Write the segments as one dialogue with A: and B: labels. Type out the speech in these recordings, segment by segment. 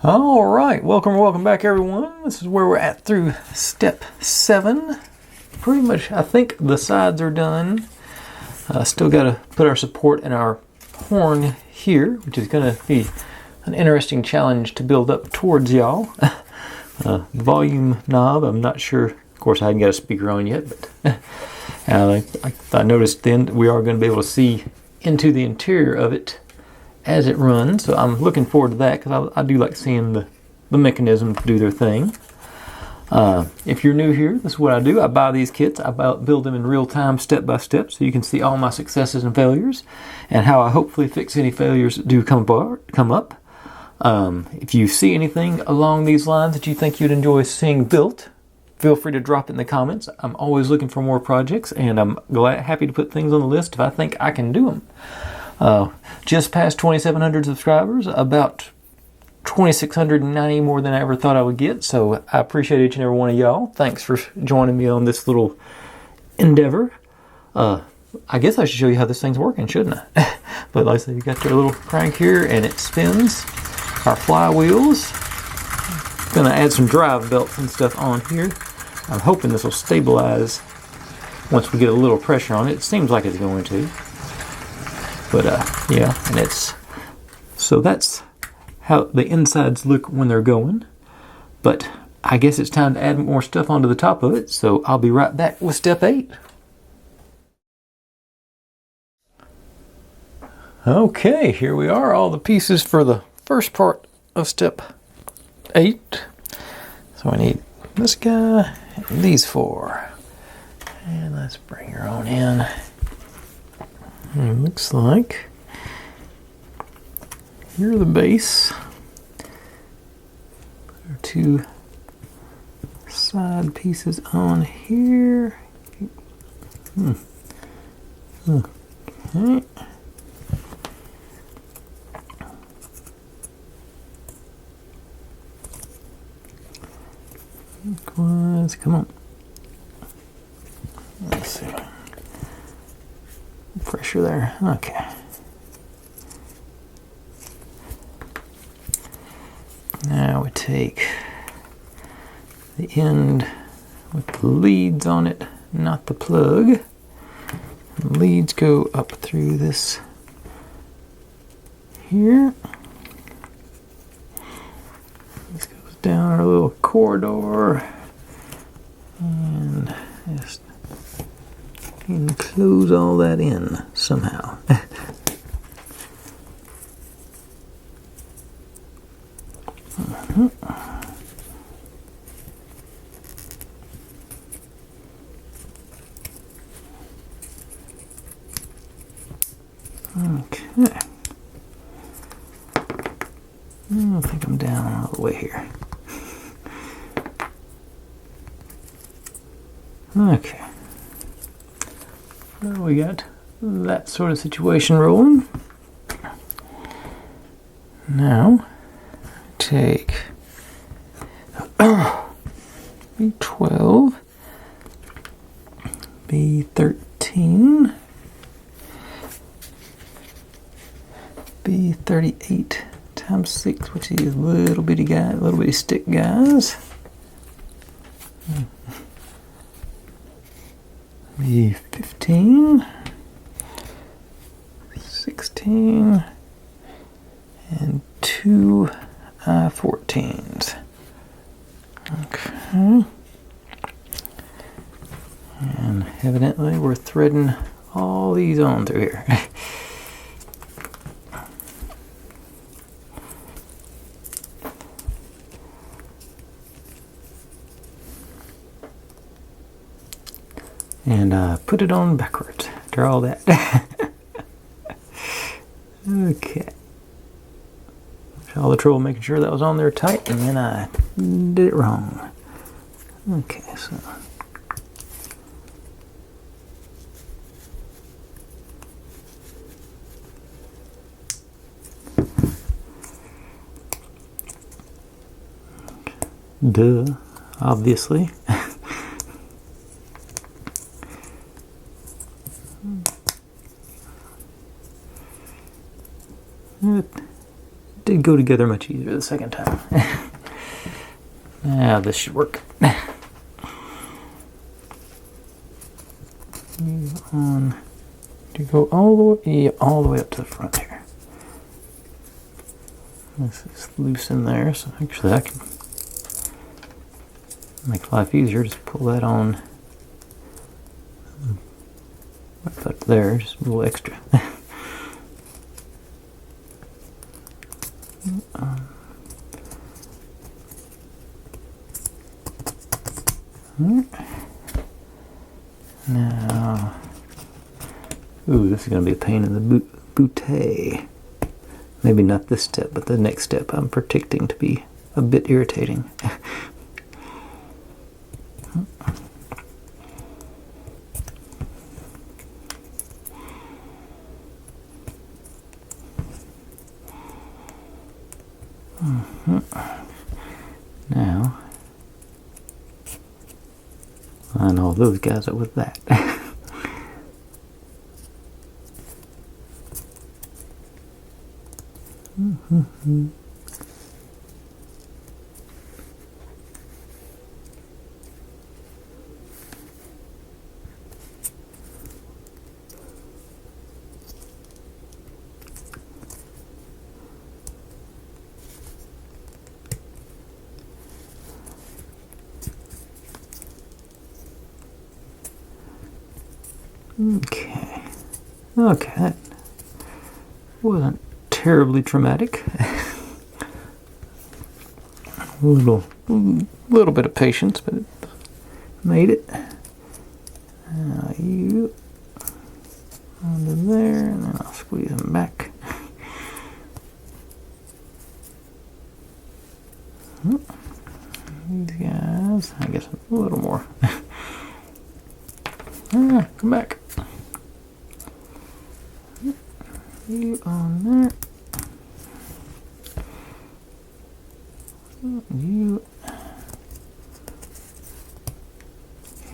A: All right, welcome back, everyone. This is where we're at through step 7. Pretty much, I think the sides are done. Still got to put our support in our horn here, which is going to be an interesting challenge to build up towards y'all. Volume knob, I'm not sure. Of course, I hadn't got a speaker on yet, but I noticed then we are going to be able to see into the interior of it as it runs, so I'm looking forward to that because I do like seeing the mechanisms do their thing. If you're new here, this is what I do. I buy these kits, I build them in real time, step by step, so you can see all my successes and failures and how I hopefully fix any failures that do come up. If you see anything along these lines that you think you'd enjoy seeing built, feel free to drop it in the comments. I'm always looking for more projects, and I'm happy to put things on the list if I think I can do them. Just past 2,700 subscribers, about 2,690 more than I ever thought I would get. So I appreciate each and every one of y'all. Thanks for joining me on this little endeavor. I guess I should show you how this thing's working, shouldn't I? But like I said, you got your little crank here and it spins. Our flywheels. Gonna add some drive belts and stuff on here. I'm hoping this will stabilize once we get a little pressure on it. It seems like it's going to. But yeah, and so that's how the insides look when they're going. But I guess it's time to add more stuff onto the top of it, so I'll be right back with step 8. Okay, here we are, all the pieces for the first part of step 8. So I need this guy and these 4. And let's bring her on in. It looks like here's the base. There are 2 side pieces on here. Okay. Come on. Let's see. Pressure there. Okay. Now we take the end with the leads on it, not the plug. The leads go up through this here. This goes down our little corridor and just close all that in somehow. Okay. I think I'm down all the way here. Okay. Well, we got that sort of situation rolling. Now, take B12, B13, B38 times 6, which is little bitty stick guys. B15, 16, and 2 I-14s. Okay. And evidently we're threading all these on through here. And put it on backwards after all that. Okay. All the trouble making sure that was on there tight, and then I did it wrong. Okay, so duh, obviously. did go together much easier the second time. Now this should work. On to go all the way, yeah, all the way up to the front here. This is loose in there, so actually I can make life easier. Just pull that on up there, just a little extra. Now, ooh, this is going to be a pain in the bootay. Maybe not this step, but the next step I'm predicting to be a bit irritating. Now, I know those guys are with that. Okay. Okay, that wasn't terribly traumatic. a little bit of patience, but it made it. Now you onto there, and then I'll squeeze them back. These guys, I guess a little more. Come back. You on there. You.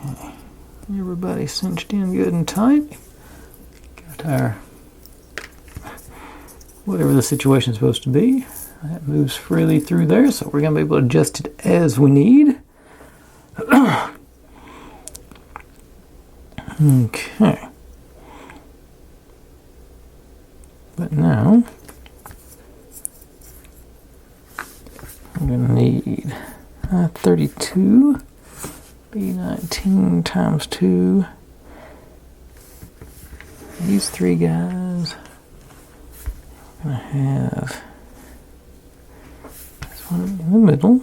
A: Okay. Everybody cinched in good and tight. Got our whatever the situation is supposed to be. That moves freely through there, so we're going to be able to adjust it as we need. Okay. But now, I'm going to need 32, B19 times 2. These three guys, I'm going to have this one in the middle,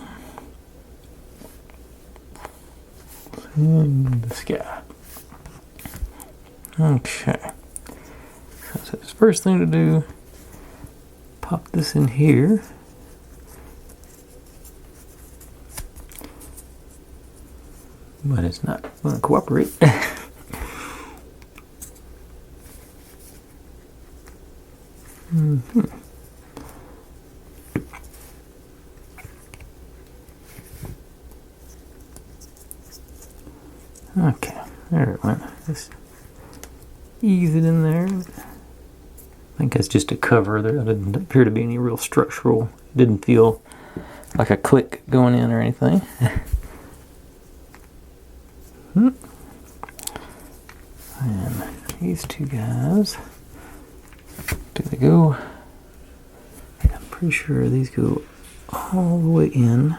A: and this guy. Okay. So the first thing to do, pop this in here. But it's not going to cooperate. Okay, there it went. Just ease it in there. I think that's just a cover. There didn't appear to be any real structural. It didn't feel like a click going in or anything. And these two guys, do they go? I'm pretty sure these go all the way in,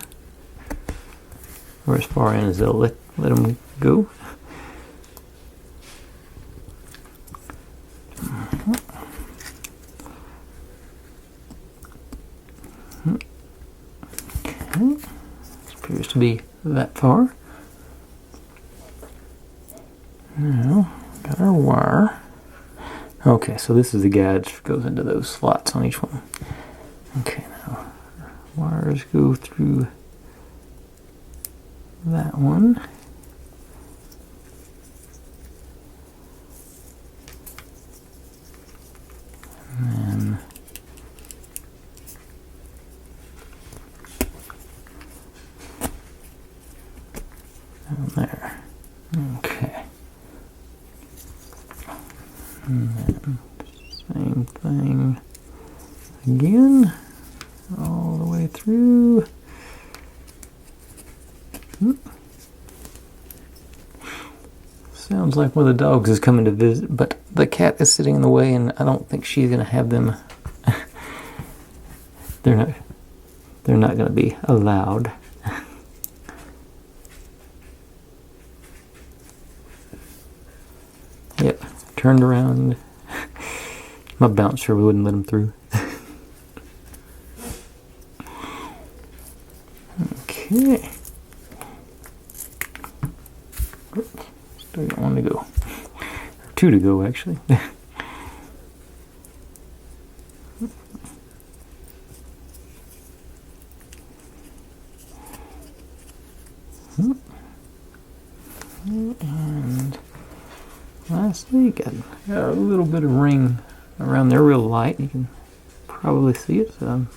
A: or as far in as they'll let them go. Okay, this appears to be that far. Now, got our wire. Okay, so this is the guide that goes into those slots on each one. Okay, now wires go through that one. And then down there. Okay. And then same thing again. through. Sounds like one of the dogs is coming to visit, but the cat is sitting in the way, and I don't think she's going to have them. They're not going to be allowed. Yep, turned around. My bouncer wouldn't let him through. Okay. Still got one to go. Or two to go, actually. And lastly, got a little bit of ring around there, real light. You can probably see it, so I'm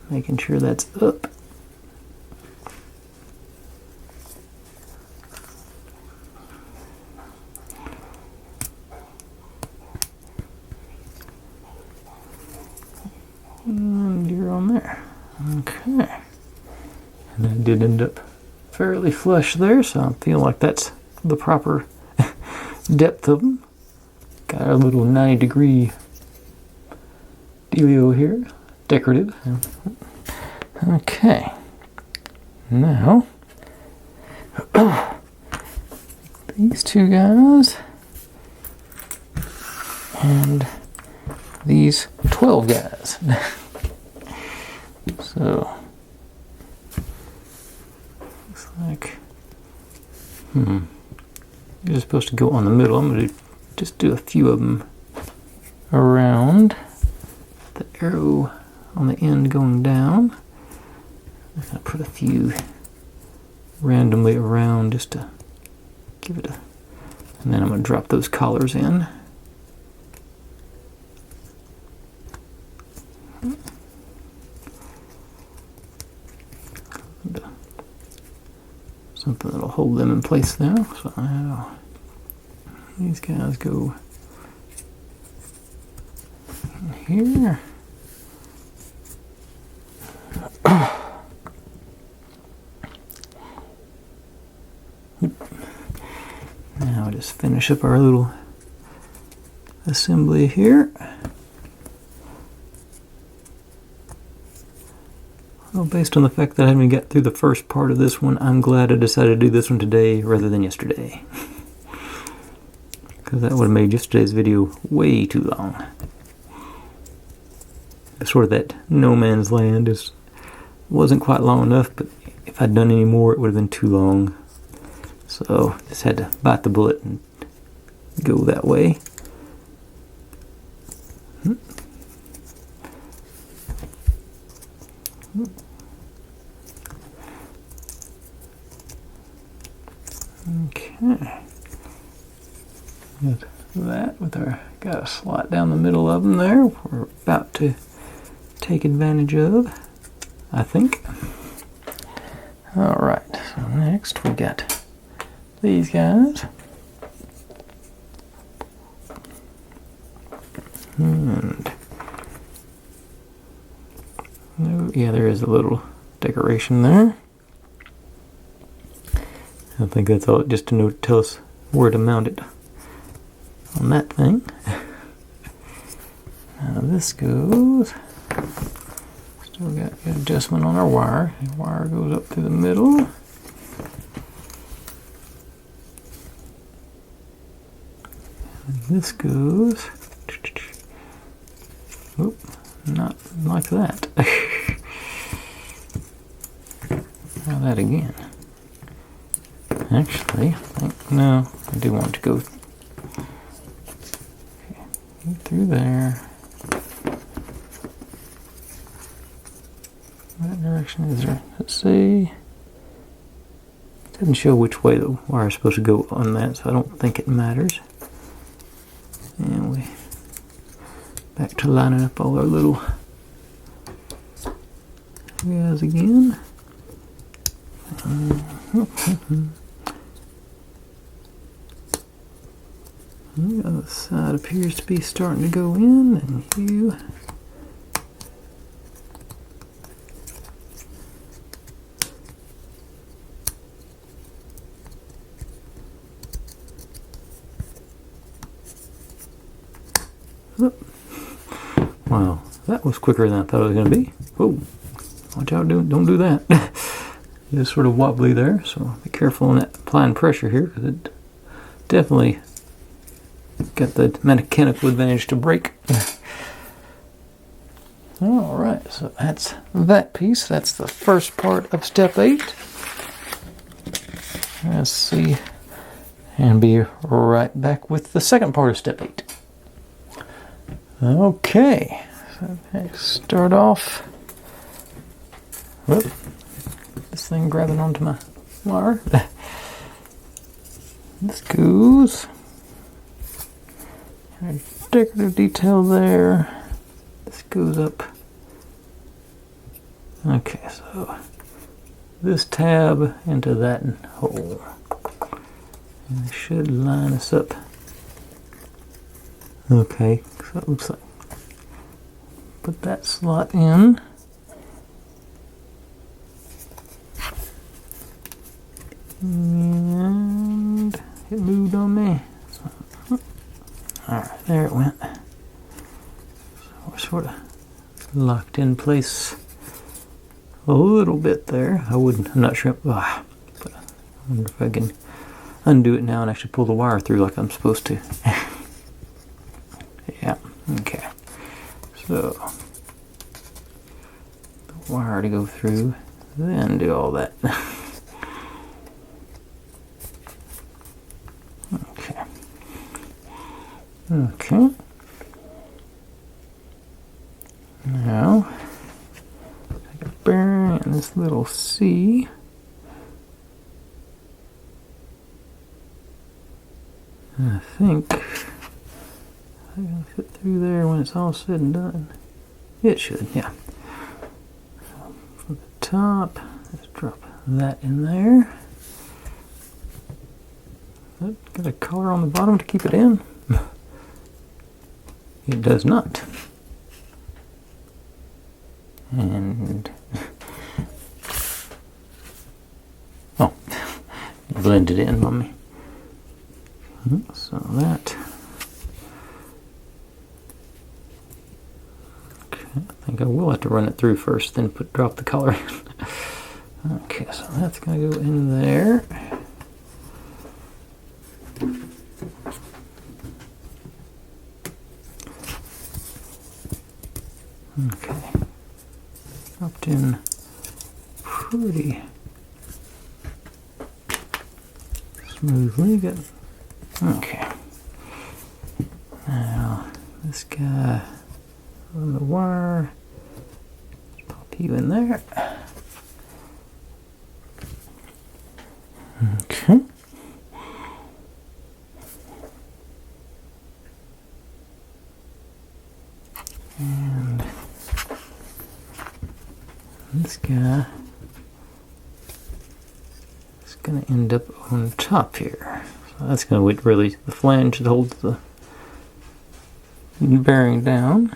A: making sure that's up. And you're on there. Okay. And I did end up fairly flush there, so I feel like that's the proper depth of them. Got a little 90-degree dealio here, decorative. Okay. Now, these two guys and these 12 guys. So, looks like, you're supposed to go on the middle. I'm going to just do a few of them around the arrow on the end going down. I'm going to put a few randomly around just to give it a, and then I'm going to drop those collars in. Something that'll hold them in place now. So now these guys go in here. Now just finish up our little assembly here. Well, based on the fact that I haven't got through the first part of this one, I'm glad I decided to do this one today rather than yesterday. Because that would have made yesterday's video way too long. Sort of that no man's land wasn't quite long enough, but if I'd done any more, it would have been too long. So just had to bite the bullet and go that way. Okay. Got that with our, got a slot down the middle of them there. We're about to take advantage of, I think. Alright, so next we got these guys. And no, yeah, there is a little decoration there. I think that's all, just to tell us where to mount it on that thing. Now this goes, still got good adjustment on our wire. The wire goes up through the middle. And this goes, oop, not like that. Try that again. Actually, I think, no, I do want to go through there. What direction is there? Let's see. It doesn't show which way the wire is supposed to go on that, so I don't think it matters. And we back to lining up all our little guys again. The other side appears to be starting to go in, and you Wow, that was quicker than I thought it was going to be. Whoa, watch out, don't do that. It's sort of wobbly there, so be careful on that applying pressure here, because it definitely got the mechanical advantage to break. Alright, so that's that piece. That's the first part of step 8. Let's see, and be right back with the second part of step 8. Okay, so let's start off. Whoop, this thing grabbing onto my wire. This goes. A decorative detail there. This goes up. Okay, so this tab into that hole. And it should line us up. Okay, so it looks like put that slot in. And it moved on me. Alright, there it went. So we're sort of locked in place a little bit there. I'm not sure. But I wonder if I can undo it now and actually pull the wire through like I'm supposed to. Yeah, okay. So, the wire to go through, then do all that. Okay. Now, take a bearing and this little C. I think I can fit through there when it's all said and done. It should, yeah. So from the top, let's drop that in there. Got a collar on the bottom to keep it in. It does not. And oh, blend it in on me. So that. Okay, I think I will have to run it through first, then drop the color in. Okay, so that's gonna go in there. Okay, dropped in pretty smoothly. Good. Okay. Now this guy on the wire. Pop you in there. Okay. And this guy is going to end up on top here. So that's going to really the flange that holds the bearing down.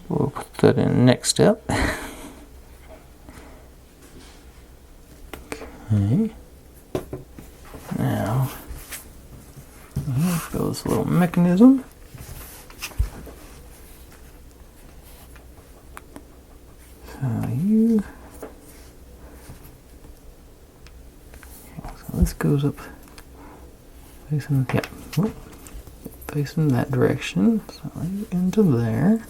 A: We'll put that in next step. Okay. Now, here goes a little mechanism. So this goes up facing, yeah, facing that direction. So you into there.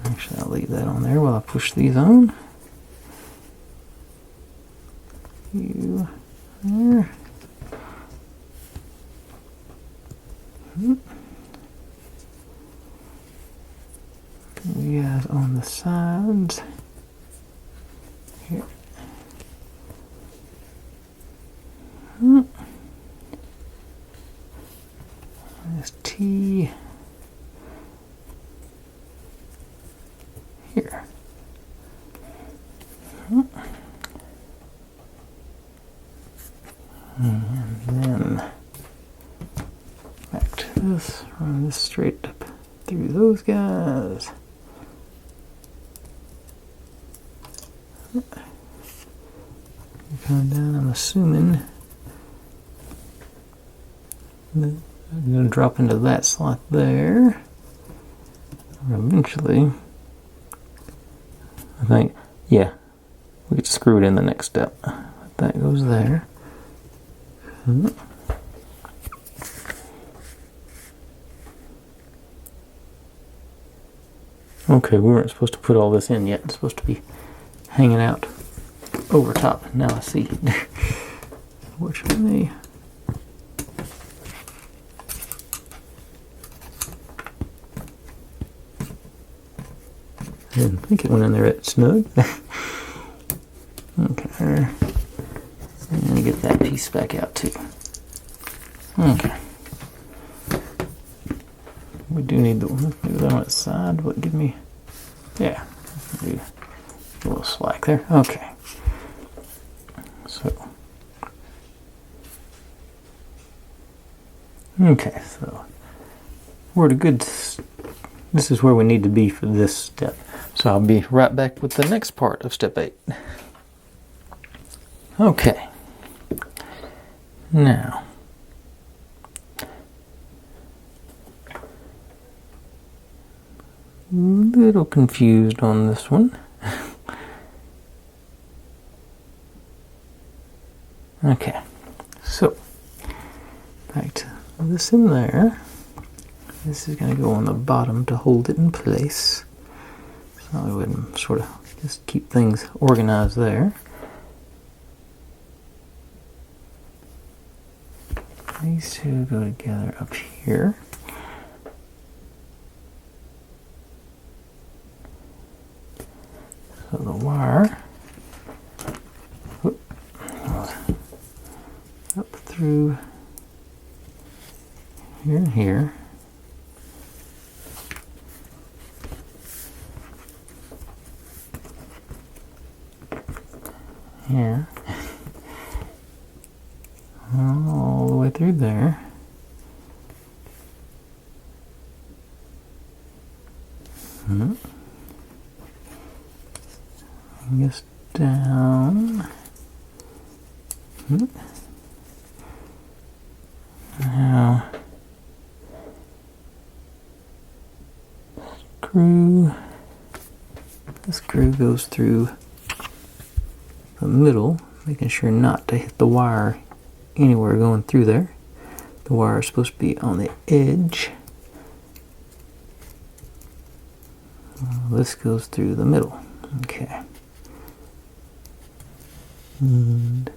A: Actually, I'll leave that on there while I push these on. You there. You guys on the sides here. This T here. And then back to this, run this straight up through those guys. Coming down, I'm assuming I'm going to drop into that slot there. Eventually, I think, yeah, we could screw it in the next step. That goes there. Okay, we weren't supposed to put all this in yet. It's supposed to be hanging out over top. Now I see. Fortunately, I didn't think it went in there at snug. Okay, and get that piece back out too. Okay, we do need the one on its side. What give me? Yeah, do a little slack there. Okay, so we're at a good. This is where we need to be for this step. So I'll be right back with the next part of step 8. Okay. Now, a little confused on this one. Okay, so back to this in there. This is going to go on the bottom to hold it in place. So I would sort of just keep things organized there. These two go together up here. So the wire up through here and here. Here. All the way through there. I guess down. Now this screw goes through the middle, making sure not to hit the wire anywhere going through there. The wire is supposed to be on the edge. This goes through the middle. Okay. And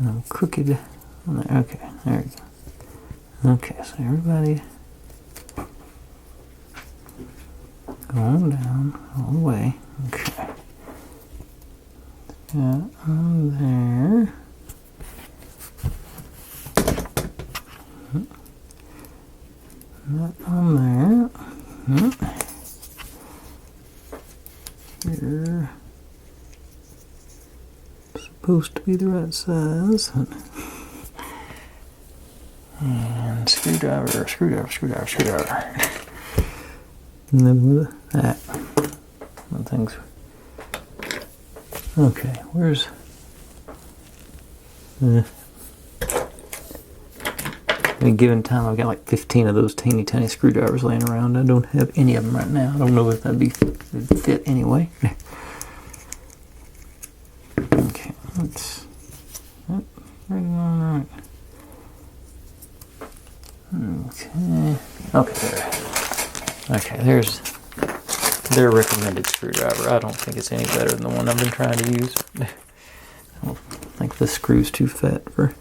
A: I'm crooked on there. Okay, there we go. Okay, so everybody going down all the way. Okay. That on there. That on there. Here. Supposed to be the right size. And screwdriver. And then with that. Things. Okay, where's at a given time I've got like 15 of those teeny tiny screwdrivers laying around. I don't have any of them right now. I don't know if that'd fit anyway. Okay, let's right on right. Okay, there. Okay, there's their recommended screwdriver. I don't think it's any better than the one I've been trying to use. I don't think this screw's too fat for.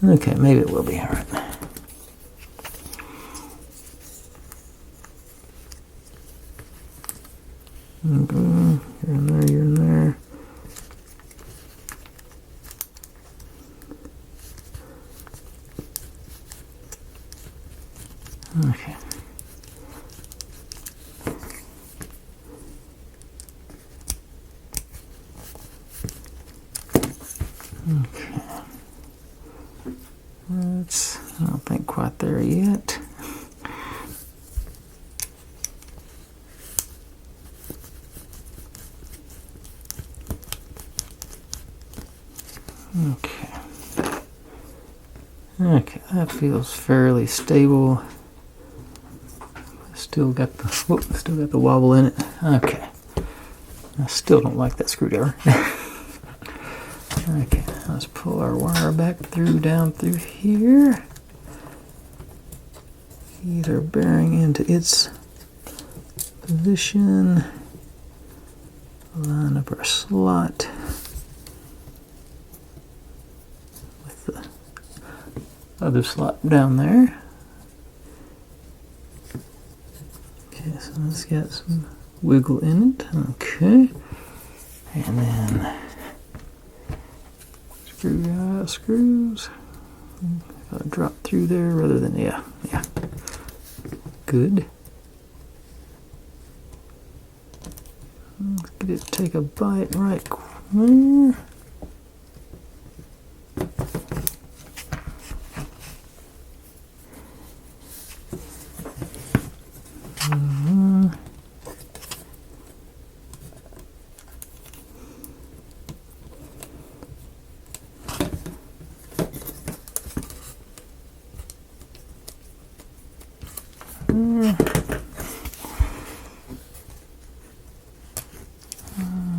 A: Okay, maybe it will be alright. Okay, you're in there, you're in there. Okay. Okay. I don't think quite there yet. Okay. Okay, that feels fairly stable. Still got the wobble in it. Okay. I still don't like that screwdriver. Okay, let's pull our wire back down through here. Feed our bearing into its position. Line up our slot with the other slot down there. Okay, so it's got some wiggle in it. Okay, and then screws. Gotta drop through there rather than yeah. Good. Let's get it to take a bite right there.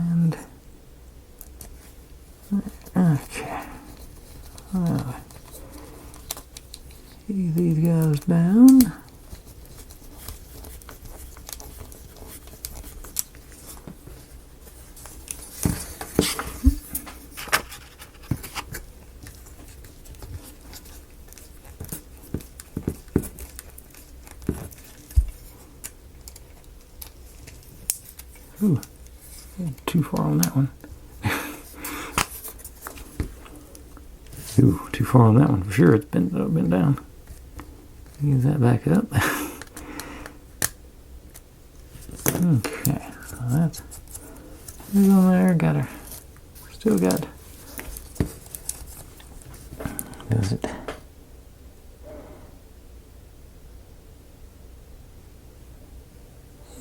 A: And okay, get these guys down. Ooh, too far on that one. Ooh, too far on that one for sure. It's been down. Use that back up. Okay, so that's on there. Still got. Does it?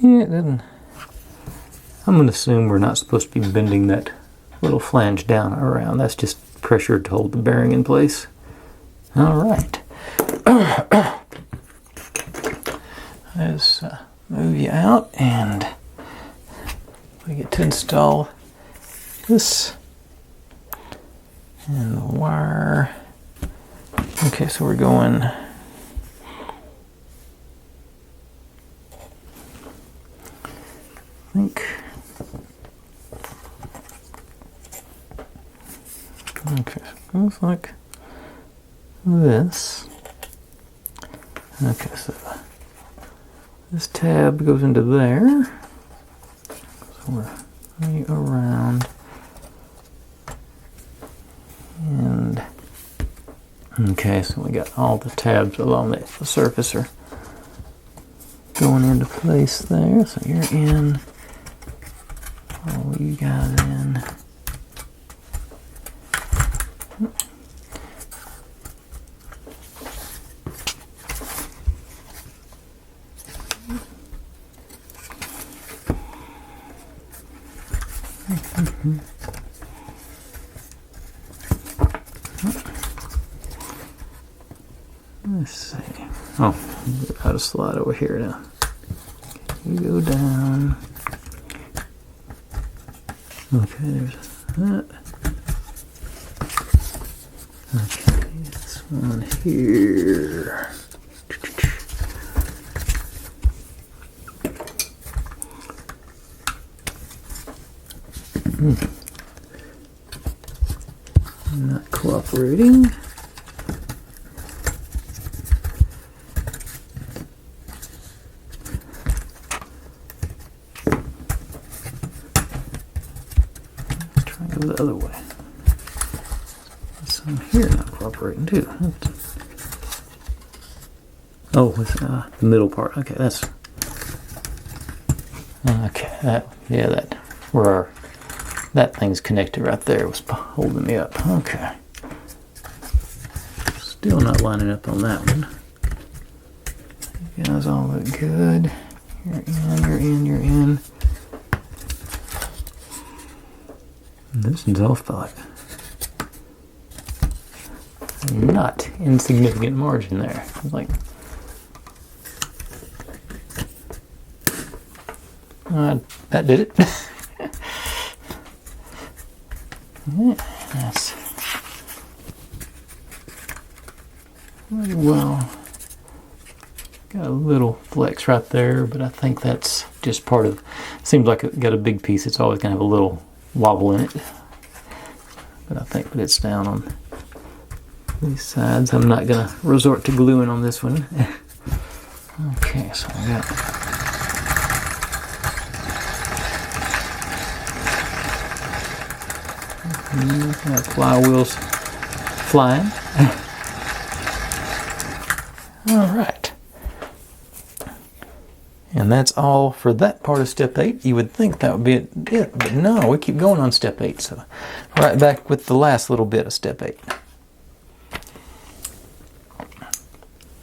A: Yeah, it doesn't. I'm going to assume we're not supposed to be bending that little flange down around. That's just pressure to hold the bearing in place. All right. Let's move you out, and we get to install this and the wire. Okay, so we're going. I think. Okay, so it goes like this. Okay, so this tab goes into there. So we're right around. And okay, so we got all the tabs along the surface are going into place there. So you're in. All you guys in. Let's see. Oh, got a slide over here now. You go down. Okay, there's that. Okay, this one here. Not cooperating. Let's try to go the other way. Some here not cooperating too. Oh, with the middle part. Okay, that's okay. That where our that thing's connected right there was holding me up. Okay. Still not lining up on that one. You guys all look good. You're in. This one's off by like not insignificant margin there. Like, that did it. Yeah, that's pretty well. Got a little flex right there, but I think that's just part of. Seems like it got a big piece. It's always gonna have a little wobble in it. But I think that it's down on these sides. I'm not gonna resort to gluing on this one. Okay, so I got flywheels flying. All right. And that's all for that part of step 8. You would think that would be it, but no, we keep going on step 8. So right back with the last little bit of step 8.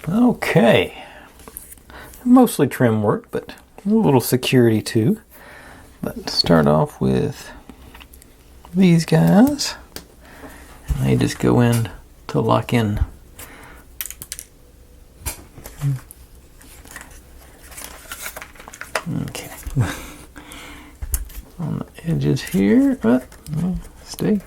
A: Okay. Mostly trim work, but a little security too. But start off with these guys. And they just go in to lock in. Okay. On the edges here, but stay.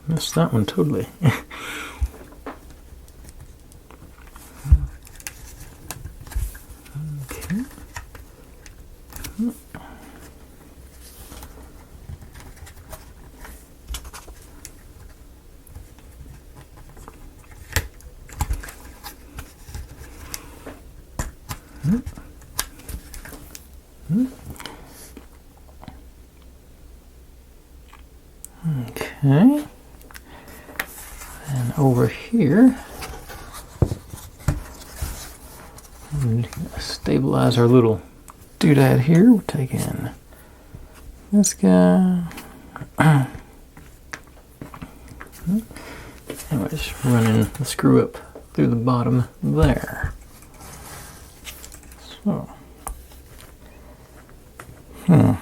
A: Missed that one totally. Okay. Okay. And over here, stabilize our little doodad here. We're taking this guy. And we're just running the screw up through the bottom there. So, so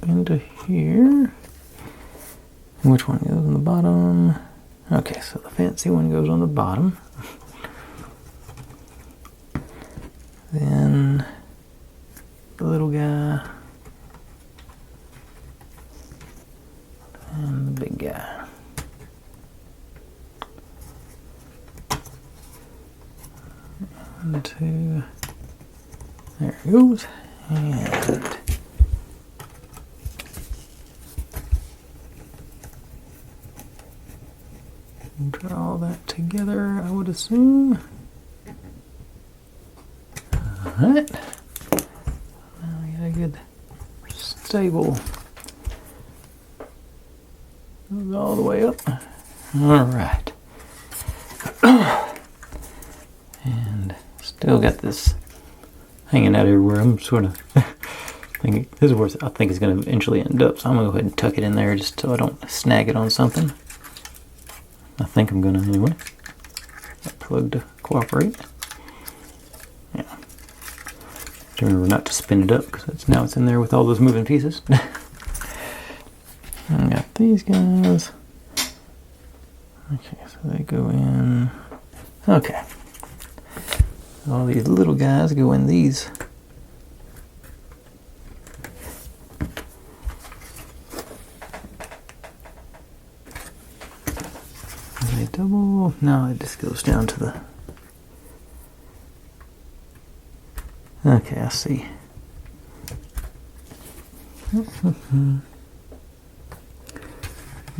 A: into here. Which one goes on the bottom? Okay, so the fancy one goes on the bottom. Then the little guy and the big guy. One, two. There it goes. And draw that together, I would assume. Alright. Now we got a good stable. Goes all the way up. Alright. And still got this hanging out everywhere. I'm sort of thinking, this is where I think it's going to eventually end up, so I'm going to go ahead and tuck it in there just so I don't snag it on something. I think I'm going to anyway. That plug to cooperate. Yeah. Remember not to spin it up because now it's in there with all those moving pieces. I got these guys. Okay, so they go in. Okay. All these little guys go in these. They double. No, it just goes down to the. Okay, I see. We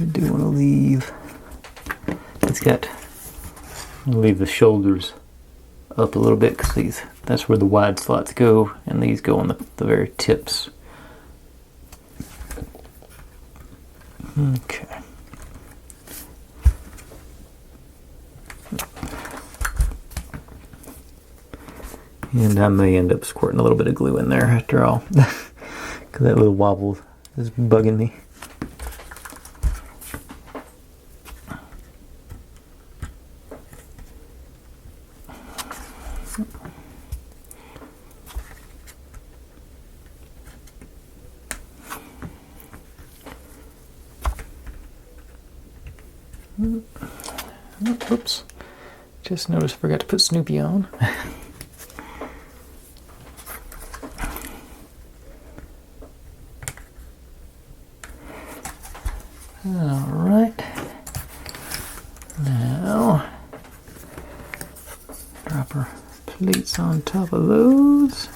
A: do want to leave. It's got. I'll leave the shoulders up a little bit because that's where the wide slots go, and these go on the very tips. Okay. And I may end up squirting a little bit of glue in there after all, because that little wobble is bugging me. Oops. Just noticed I forgot to put Snoopy on. Alright. Now, drop our plates on top of those.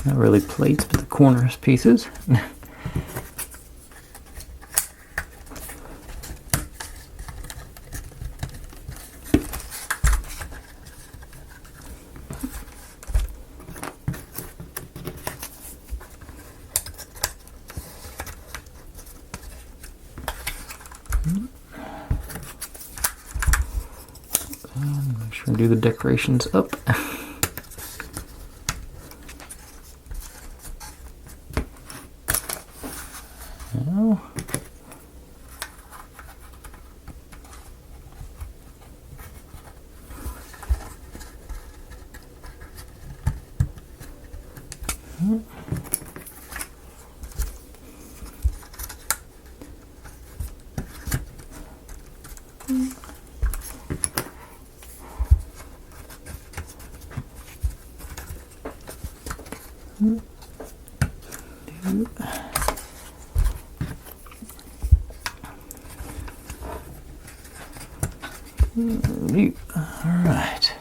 A: Not really plates, but the corners pieces. And make sure and do the decorations up. Now, alright.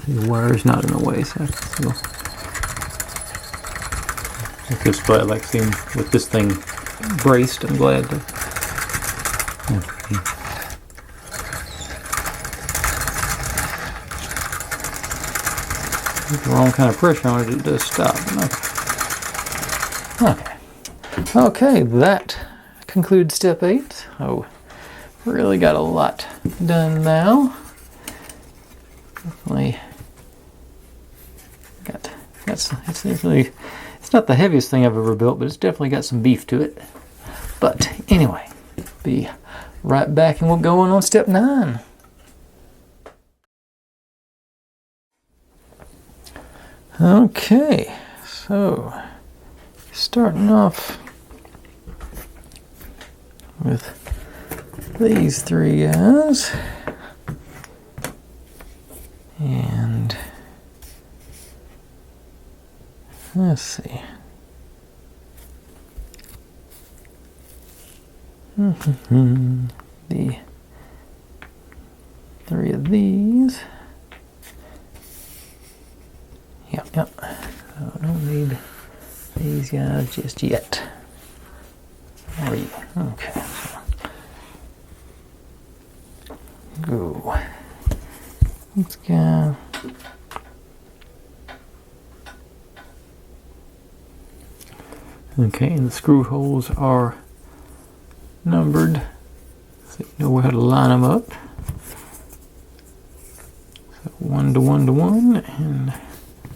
A: The wire's not in the way, so I just glad, like seeing with this thing braced, I'm glad to with the wrong kind of pressure on it, it does stop. Okay, that concludes step 8. Oh, really got a lot done now. Definitely got it's not the heaviest thing I've ever built, but it's definitely got some beef to it. But anyway, be right back and we'll go on step 9. Okay, so starting off with these 3 guys, and let's see. The 3 of these. Yep. So I don't need these guys just yet. Where are you? Okay. Go. Let's go. Okay, and the screw holes are numbered, so you know how to line them up. So 1 to 1 to 1, and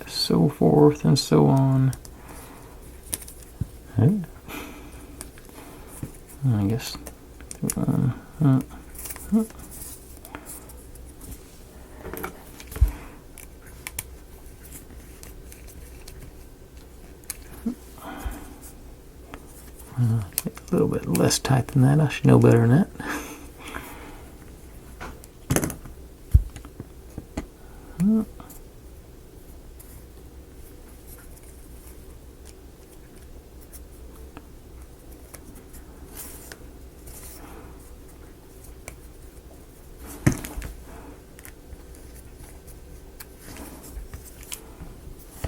A: so forth and so on. I guess. A little bit less tight than that. I should know better than that.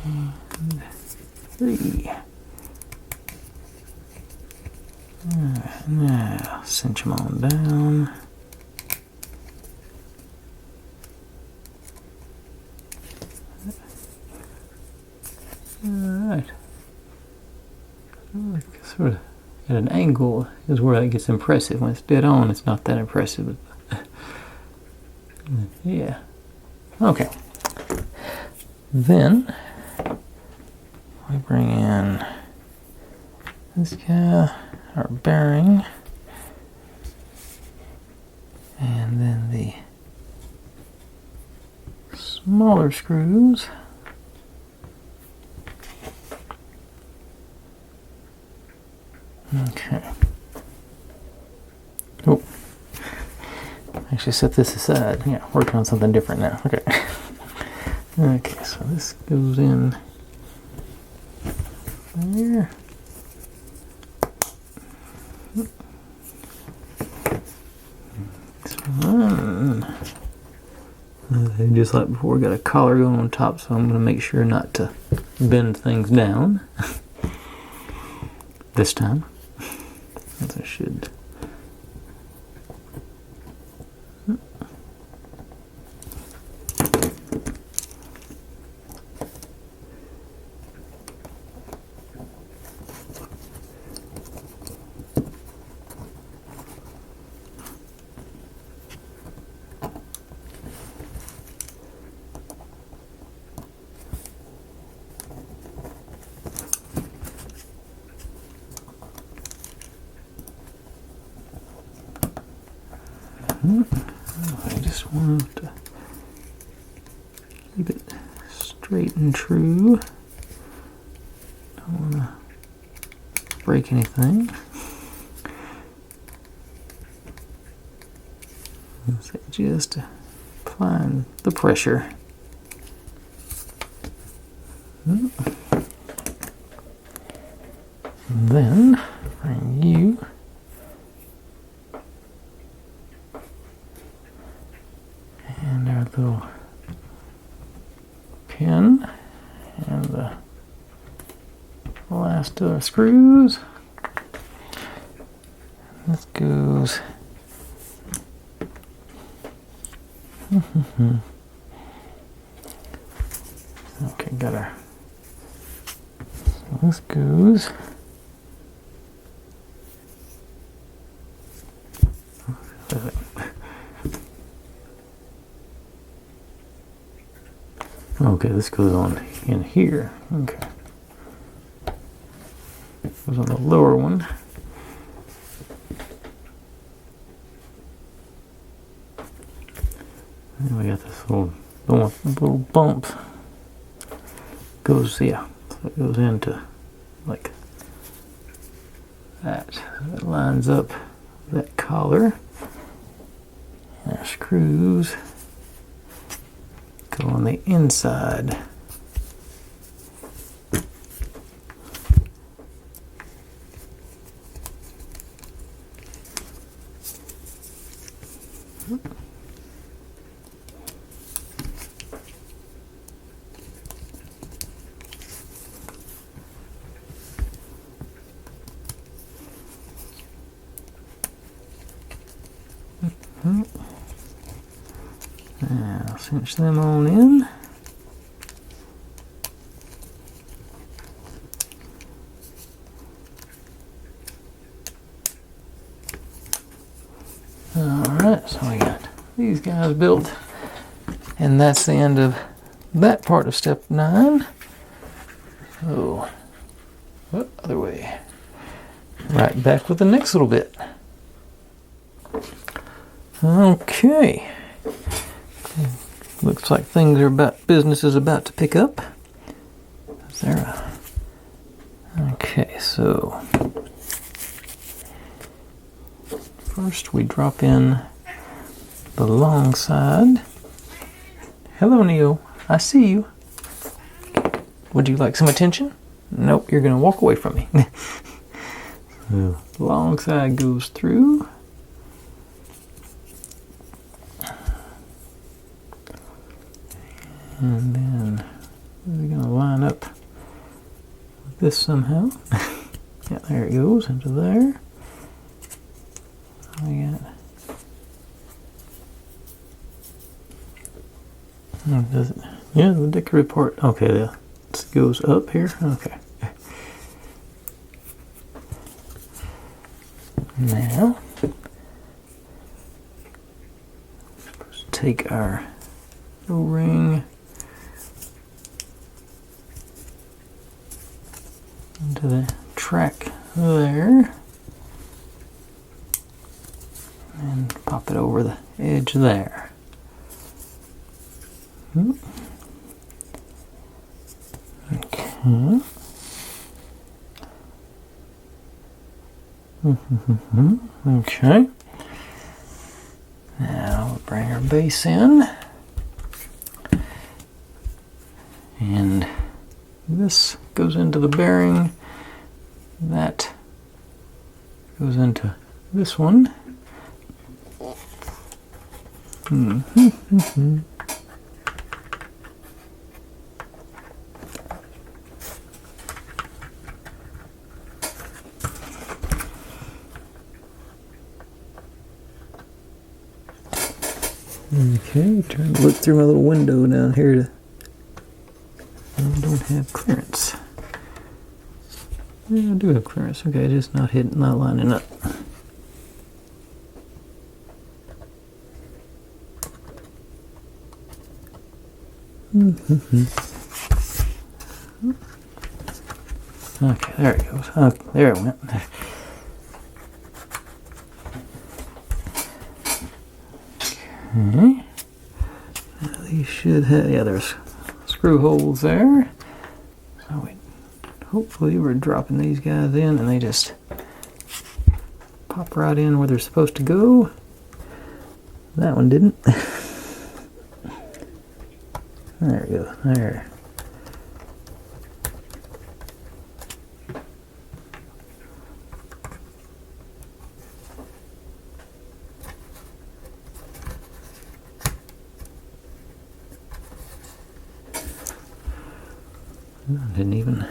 A: And 3. Now cinch them on down. Alright. Sort of at an angle is where it gets impressive. When it's dead on, it's not that impressive. Yeah. Okay. Then we bring in this guy, our bearing, and then the smaller screws. Okay. Oh, actually set this aside. Yeah, working on something different now. Okay. Okay, so this goes in there. Just like before, we got a collar going on top, so I'm going to make sure not to bend things down this time, as I should. I just want to keep it straight and true. Don't want to break anything. So just applying the pressure. And then bring you and our little pin and the last of the screws. This goes okay, got our, so this goes okay, this goes on in here. Okay. Goes on the lower one. And we got this little bump. Goes, yeah, so it goes into like that. It lines up that collar. And our screws go on the inside. Now cinch them on in. Alright, so we got these guys built, and that's the end of that part of step 9. Oh, what other way? Right back with the next little bit. Okay. Looks like things are business is about to pick up. Is there a... Okay, so first we drop in the long side. Hello, Neo. I see you. Would you like some attention? Nope, you're going to walk away from me. So, the long side goes through. And then we're going to line up with this somehow. Yeah, there it goes into there. We got. Oh, does it? Yeah, the decorative part. Okay, it goes up here. Okay. Now, we're supposed to take our O-ring into the track there. And pop it over the edge there. Okay. Okay. Now we'll bring our base in. And this goes into the bearing. That goes into this one. Okay, trying to look through my little window down here to. I don't have clearance. Yeah, I do have clearance. Okay, just not lining up. Okay, there it goes. Okay, there it went. Okay. Now these should have, yeah, there's screw holes there. So hopefully we're dropping these guys in and they just pop right in where they're supposed to go. That one didn't. There we go. There. Didn't even.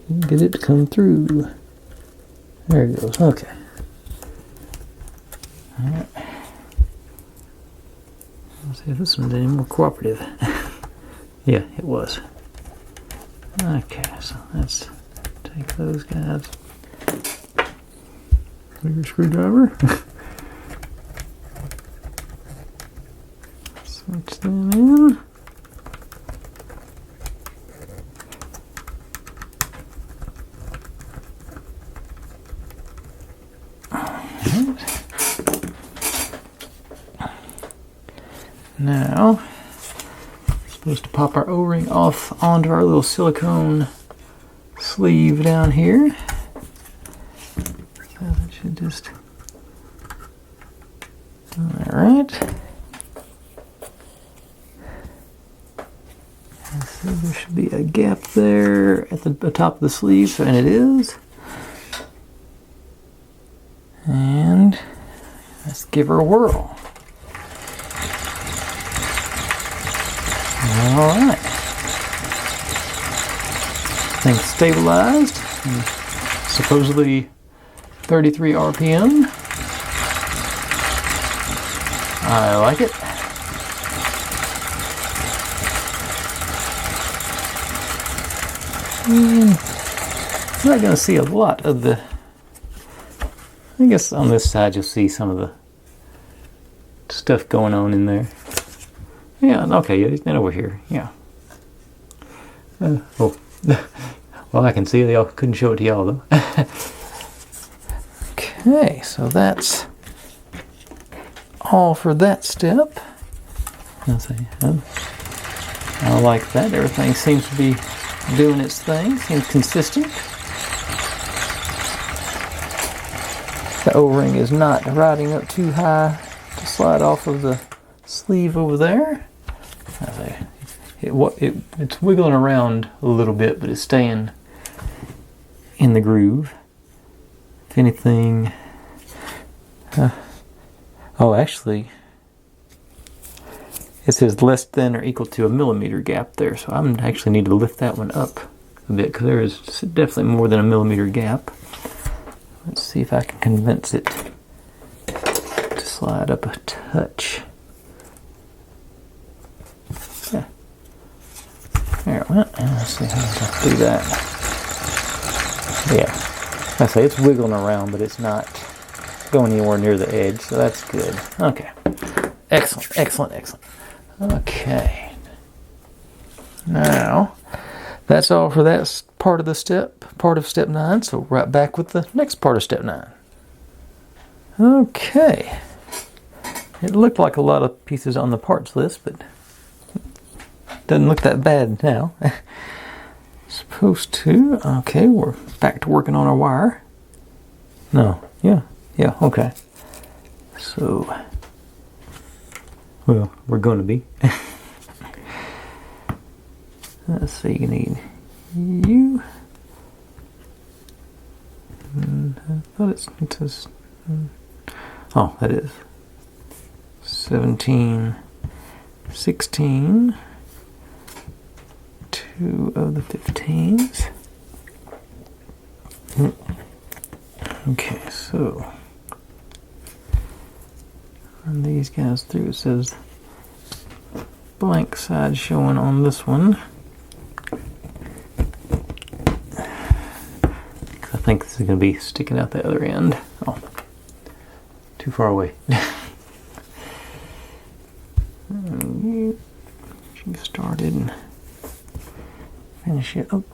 A: Didn't get it to come through. There it goes. Okay. All right. Let's see if this one's any more cooperative. Yeah, it was. Okay, so let's take those guys. Bigger screwdriver. Switch them in. Now, we're supposed to pop our O-ring off onto our little silicone sleeve down here. So that should just. Alright. So there should be a gap there at the top of the sleeve, and it is. And let's give her a whirl. Alright. Thing's stabilized. Supposedly 33 RPM. I like it. I'm not going to see a lot of the. I guess on this side you'll see some of the stuff going on in there. Yeah, okay, yeah, then over here, yeah. Oh, well, I can see it. I couldn't show it to y'all though. Okay, so that's all for that step. Let's see. I like that. Everything seems to be doing its thing. Seems consistent. The O-ring is not riding up too high to slide off of the sleeve over there. It's wiggling around a little bit, but it's staying in the groove. If anything, oh, actually, it says less than or equal to a millimeter gap there, so I'm actually need to lift that one up a bit because there is definitely more than a millimeter gap. Let's see if I can convince it to slide up a touch. Yeah. There it went. Let's see how to do that. Yeah. I say it's wiggling around, but it's not going anywhere near the edge, so that's good. Okay. Excellent, excellent, excellent. Okay. Now, that's all for that part of the step, part of step 9. So right back with the next part of step 9. Okay. It looked like a lot of pieces on the parts list, but doesn't look that bad now. Supposed to. Okay, we're back to working on our wire. No, yeah, okay. So, well, we're going to be. Let's see, you need you. I thought it says, oh, that is 17, 16, 2 of the 15s. Okay, so run these guys through. It says blank side showing on this one. I think this is going to be sticking out the other end. Oh, too far away. You started and finish it up.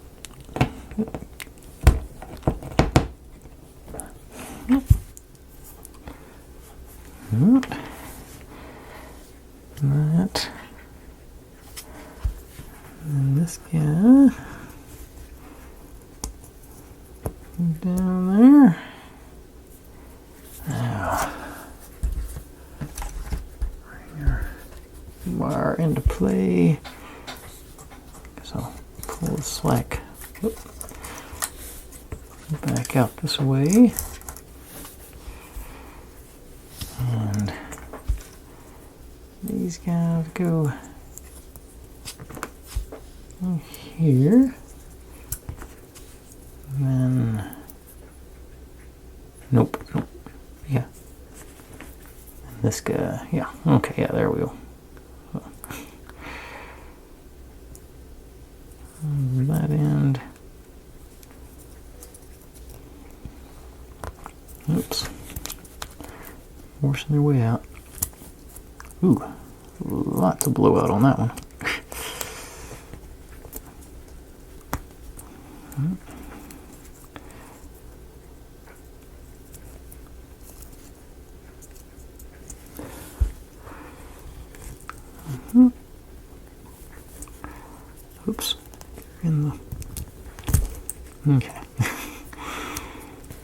A: That. And this guy. Down there. Now, bring your wire into play. So pull the slack back out this way. And these guys go here. And then, nope, yeah. And this guy, yeah, okay, yeah, there we go. That end. Oops. Forcing their way out. Ooh, lots of blowout on that one. Oops. Okay.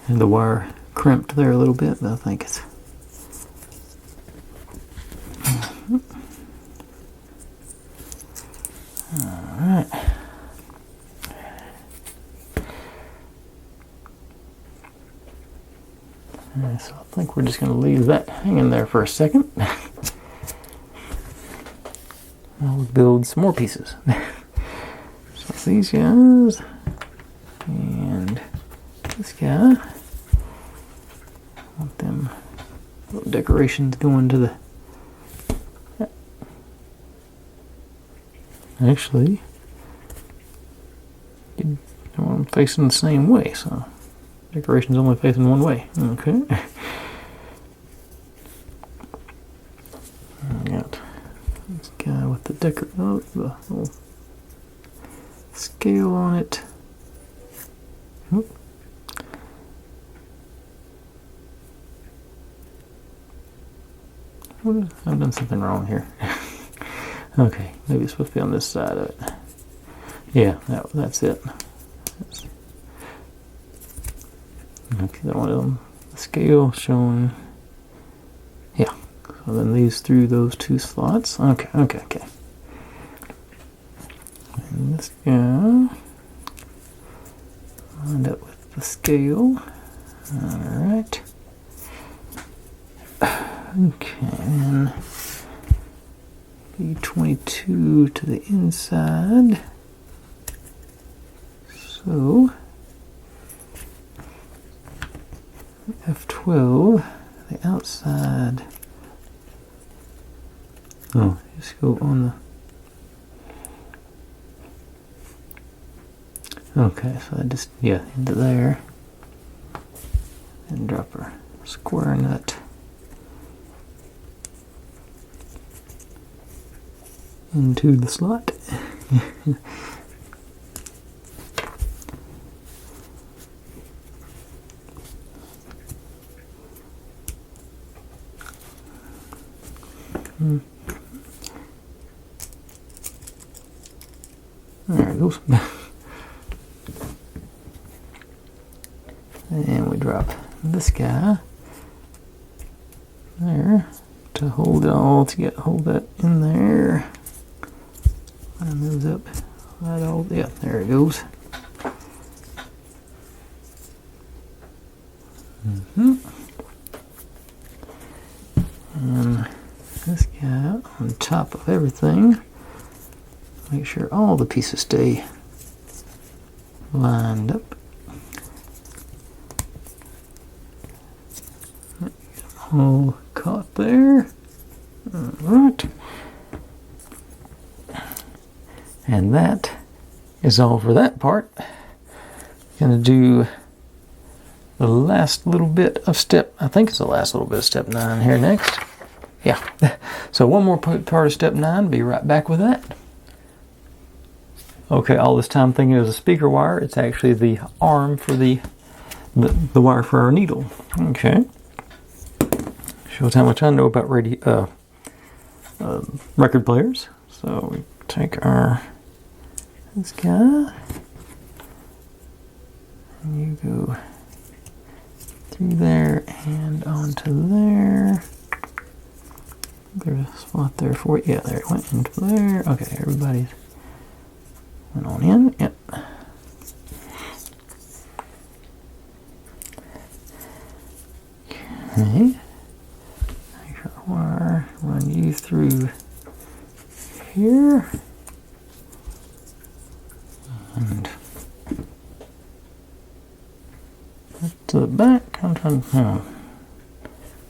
A: And the wire crimped there a little bit, but I think it's alright. So I think we're just going to leave that hanging there for a second. We'll build some more pieces. So these guys and this guy. I want them little decorations going to the. Actually, you don't want them facing the same way, so decoration's only facing one way. Okay. I got this guy with the the little scale on it. Oop. I've done something wrong here. Okay, maybe it's supposed to be on this side of it. Yeah, that's it. Okay, that one of them. The scale showing. Yeah. So then these through those two slots. Okay. And this guy. Lined up with the scale. Alright. Okay, and B22 to the inside. So F12, the outside. Oh, just go on the. Okay, so I just, yeah, into there. And drop our square nut into the slot. There it goes. And we drop this guy there to hold it all together. Hold that in there. And moves up. Right all, yeah, there it goes. And this guy on top of everything. Make sure all the pieces stay lined up. All caught there. Alright. And that is all for that part. Gonna do the last little bit of step, I think it's the last little bit of step 9 here next. Yeah. So one more part of step 9, be right back with that. Okay, all this time thinking it was a speaker wire, it's actually the arm for the wire for our needle. Okay. Shows how much I know about record players. So we take this guy, and you go through there and onto there. There's a spot there for it. Yeah, there it went into there. Okay, everybody's went on in. Yep. Okay. Wire, run you through here and up to the back. I'm trying to,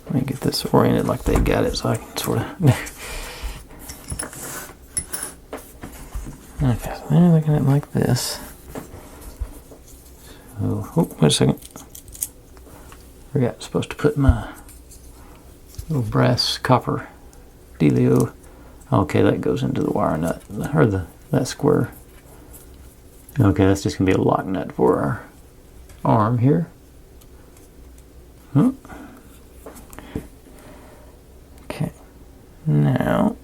A: let me get this oriented like they got it so I can sort of. Okay, so they're looking at it like this. So, oh, wait a second. Forgot, I'm supposed to put my little brass copper dealio. Okay, that goes into the wire nut, or that square. Okay, that's just gonna be a lock nut for our arm here. Okay, now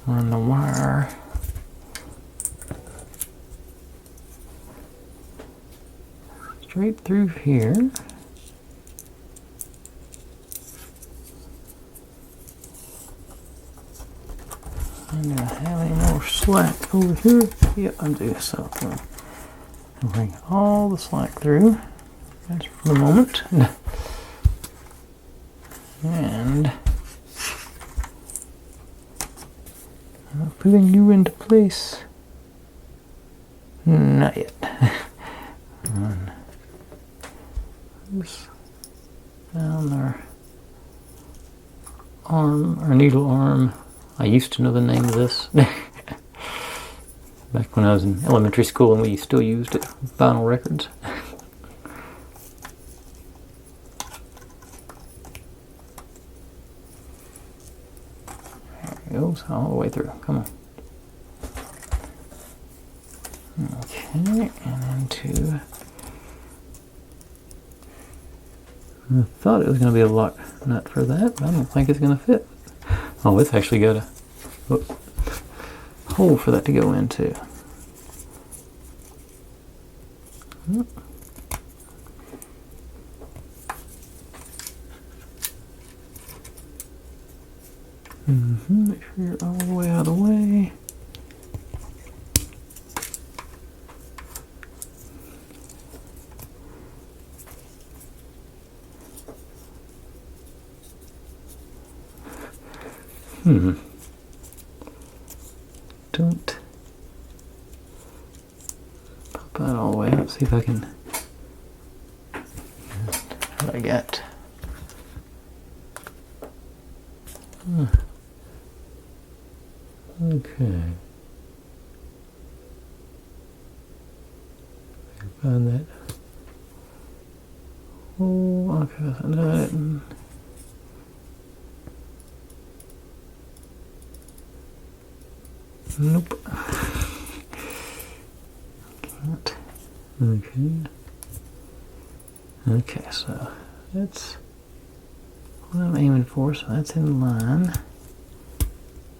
A: run the wire straight through here. Do I have any more slack over here? Yep, I do. So I'll bring all the slack through. That's for the moment. And I'm putting you into place. Not yet. Run this down our arm, our needle arm. I used to know the name of this back when I was in elementary school and we still used it, vinyl records. There it goes, all the way through. Come on. Okay, and into. I thought it was going to be a lock nut for that, but I don't think it's going to fit. Oh, it's actually got a hole for that to go into. Make sure you're all the way out of the way. Don't pop that all the way out. See if I can. What I got. Okay. Find that. Oh, okay. I know it. Nope. Can't. Okay. Okay, so that's what I'm aiming for, so that's in line.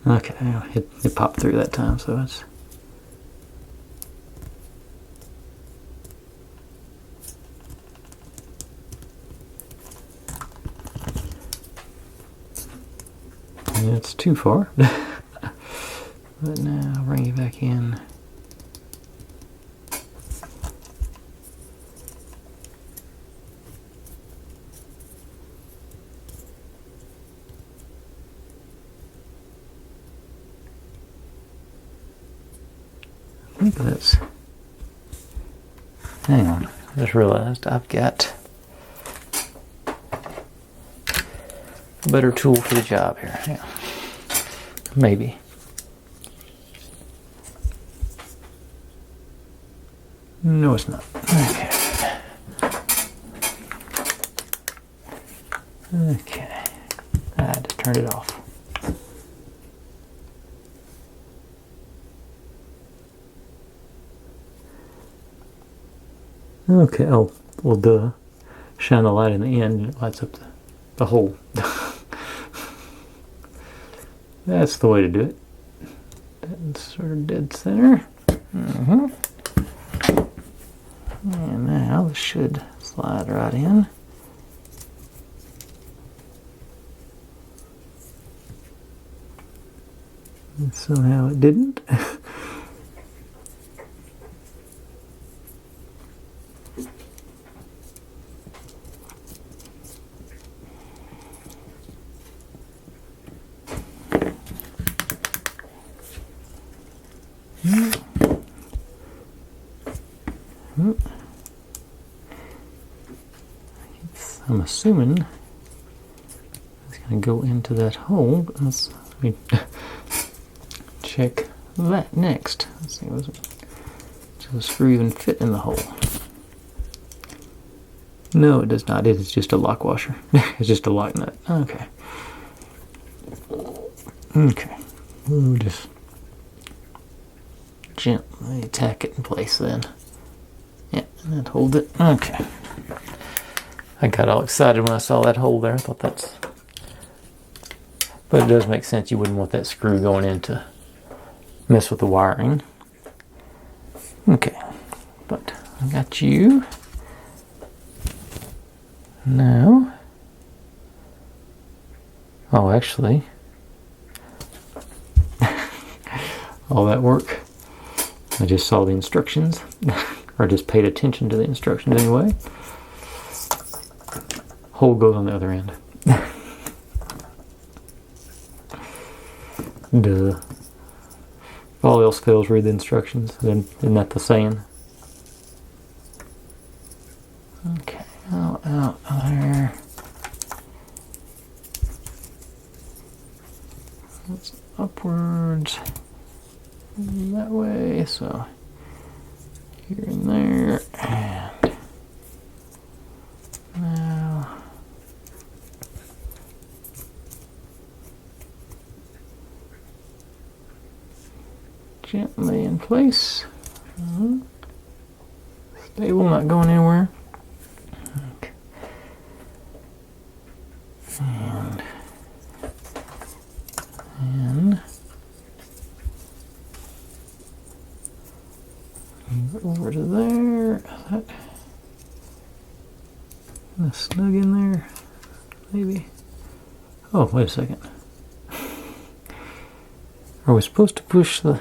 A: Okay, it popped through that time, so it's... It's too far. But now I'll bring you back in. I think that's... Hang on, I just realized I've got a better tool for the job here. Yeah. Maybe. No, it's not. Okay. Okay. I just turned it off. Okay, oh, well, duh. Shine the light in the end and it lights up the hole. That's the way to do it. That's sort of dead center. And now this should slide right in. And somehow it didn't. I'm assuming it's going to go into that hole. Let me check that next. Let's see, does the screw even fit in the hole? No, it does not. It is just a lock washer. It's just a lock nut. Okay. Okay. We'll just gently tack it in place then. Yeah, and then hold it. Okay. I got all excited when I saw that hole there. I thought that's... But it does make sense. You wouldn't want that screw going in to mess with the wiring. Okay. But I got you. Now... Oh, actually... all that work. I just saw the instructions. Or just paid attention to the instructions anyway. Hole goes on the other end. Duh. If all else fails, read the instructions. Then isn't that the saying? Okay, out there. That's upwards that way. So here and there, and now. Gently in place. Stable, not going anywhere. Okay. And over to there. That snug in there, maybe. Oh, wait a second. Are we supposed to push the...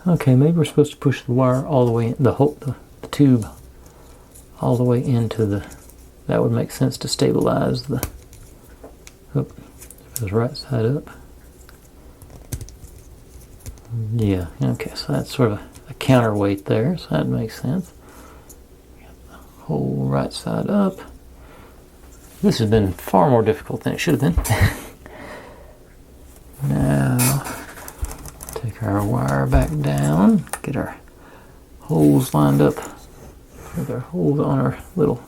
A: Okay, maybe we're supposed to push the wire all the way, the tube all the way into the... That would make sense to stabilize the... Oh, if it was right side up. Yeah, okay, so that's sort of a counterweight there, so that makes sense. Got the whole right side up. This has been far more difficult than it should have been. Now, take our wire back down, get our holes lined up with our holes on our little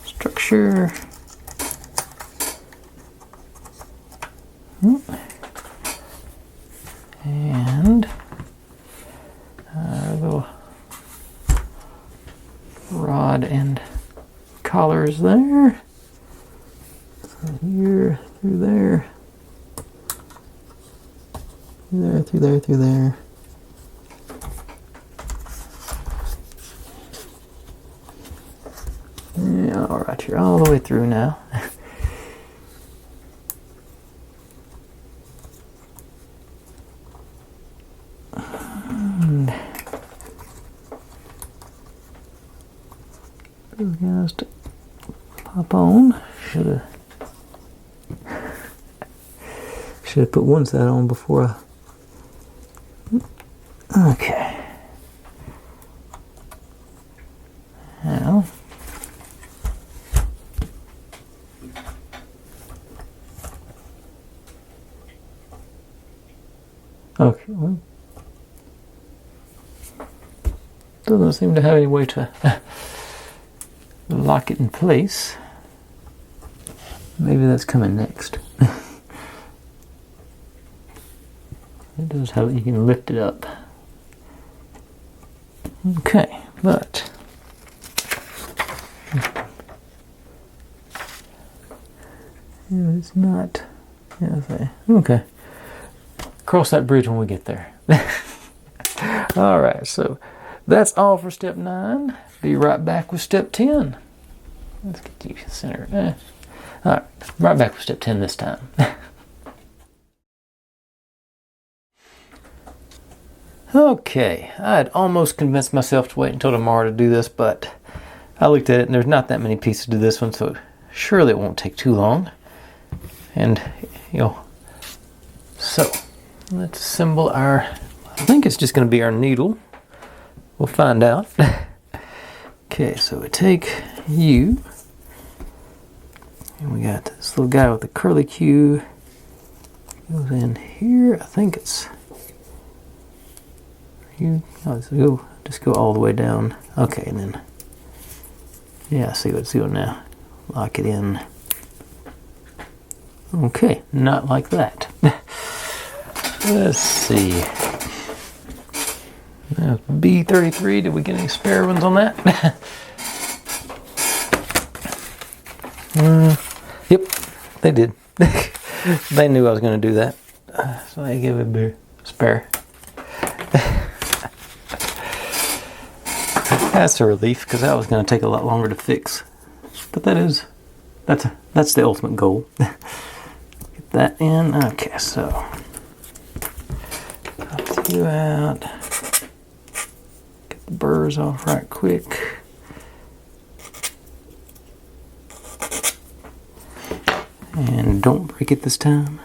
A: structure. And our little rod and collars there. So here, through there, through there, through there. Yeah, all right, you're all the way through now. And those guys to pop on. Should have put one side on before I. Okay. Now. Okay, well, doesn't seem to have any way to lock it in place. Maybe that's coming next. It does have, you can lift it up. Okay, but it's not. Yeah, okay. Cross that bridge when we get there. All right, so that's all for step 9. Be right back with step 10. Let's get you centered. All right, right back with step 10 this time. Okay, I had almost convinced myself to wait until tomorrow to do this, but I looked at it and there's not that many pieces to this one, so surely it won't take too long. And, so let's assemble our, I think it's just going to be our needle. We'll find out. Okay, so we take you, and we got this little guy with the curly Q. Goes in here. I think it's you. Oh, just go all the way down. Okay, and then yeah, I see what it's doing now. Lock it in. Okay, not like that. Let's see. That's B33. Did we get any spare ones on that? Yep, they did. They knew I was going to do that, so they gave it a spare. That's a relief because that was going to take a lot longer to fix. But that's the ultimate goal. Get that in. Okay, so pop you out. Get the burrs off right quick. And don't break it this time.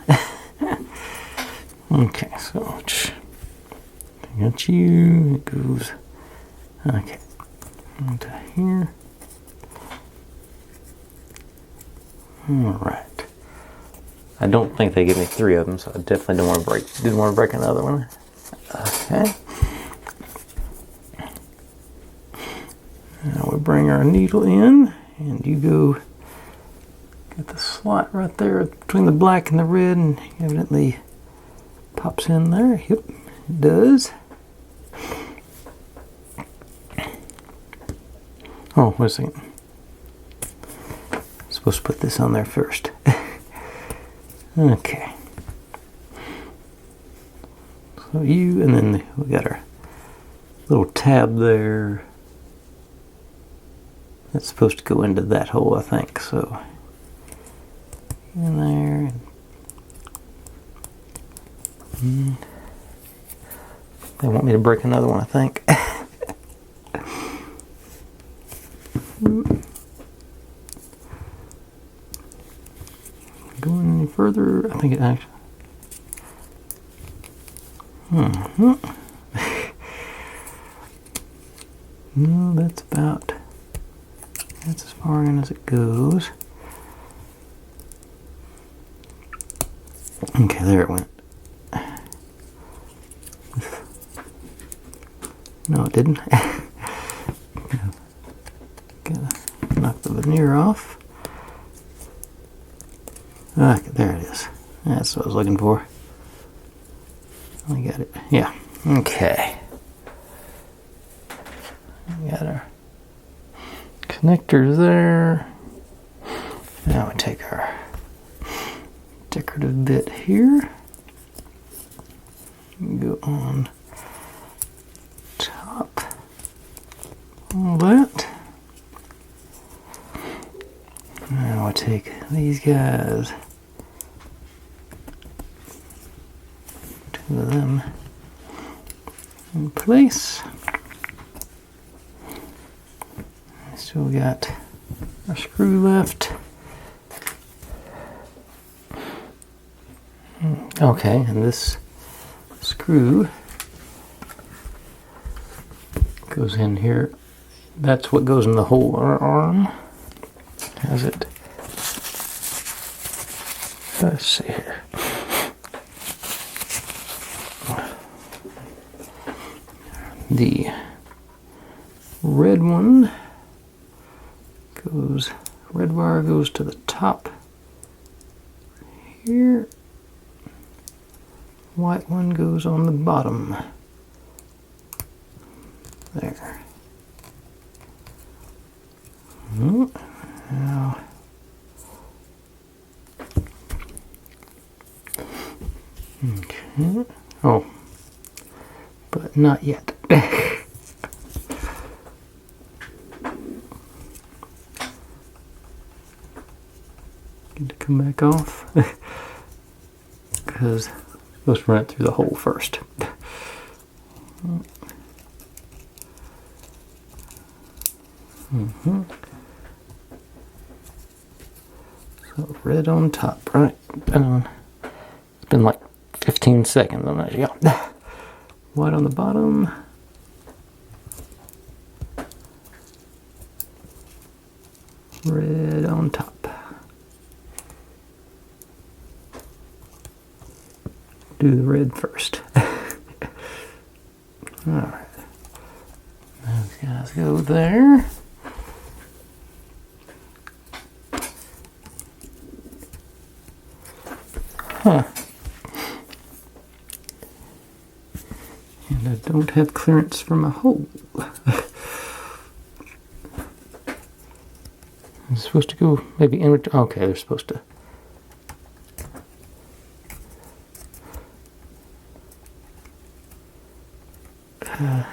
A: Okay, so I got you. It goes. Okay. Into here. Alright. I don't think they give me 3 of them, so I definitely didn't want to break another one. Okay. Now we bring our needle in, and you go get the slot right there between the black and the red, and evidently pops in there. Yep, it does. Oh, wait a second. I'm supposed to put this on there first. Okay. So you, and then we got our little tab there. That's supposed to go into that hole, I think. So in there. And they want me to break another one, I think. Going any further, I think it actually. No, that's as far in as it goes. Okay, there it went. No, it didn't. Gotta knock the veneer off. Okay, there it is. That's what I was looking for. I got it. Yeah. Okay. We got our connectors there. Now we take our decorative bit here. Go on top. All that. Now I take these guys. Two of them in place. Still got our screw left. Okay, and this screw goes in here. That's what goes in the whole arm. Has it? Let's see here. The red one goes, red wire goes to the top here. White one goes on the bottom. There. Now, okay. Oh, but not yet. Get to come back off because I'm supposed to run it through the hole first. So red on top, right? It's been like 15 seconds on that. Yeah. White on the bottom. Red on top. Do the red first. Alright. Those guys go there. Huh. And I don't have clearance from a hole. It's supposed to go maybe in. Okay, they're supposed to.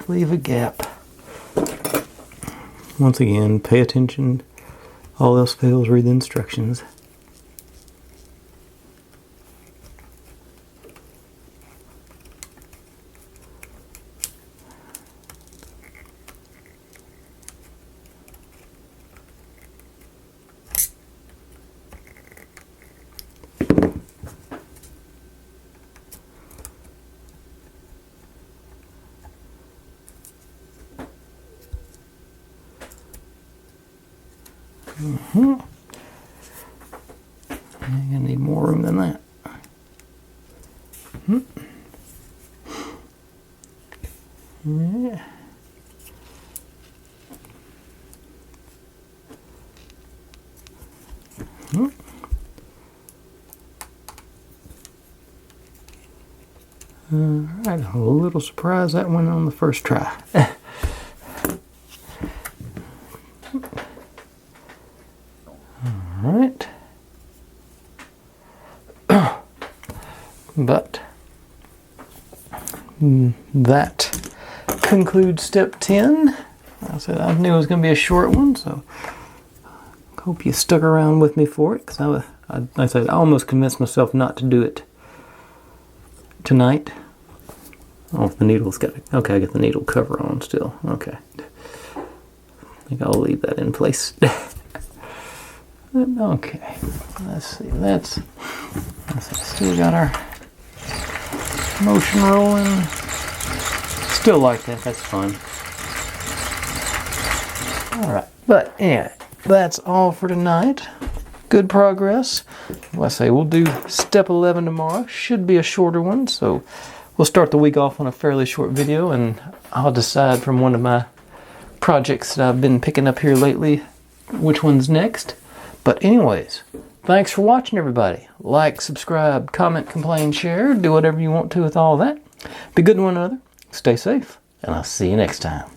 A: Leave a gap. Once again, pay attention. All else fails, read the instructions. I'm gonna need more room than that. Yeah. Alright, I'm a little surprised that went on the first try. Alright. But that concludes step 10. I said I knew it was going to be a short one, so I hope you stuck around with me for it, because I said I almost convinced myself not to do it tonight. Oh, the needle's got it. Okay, I got the needle cover on still. Okay. I think I'll leave that in place. Okay. Let's see. Let's see. Still got our motion rolling. Still like that. That's fun. Alright. But yeah, that's all for tonight. Good progress. Well, I say we'll do step 11 tomorrow. Should be a shorter one, so we'll start the week off on a fairly short video, and I'll decide from one of my projects that I've been picking up here lately which one's next. But anyways, Thanks for watching, everybody. Like, subscribe, comment, complain, share. Do whatever you want to with all that. Be good to one another. Stay safe. And I'll see you next time.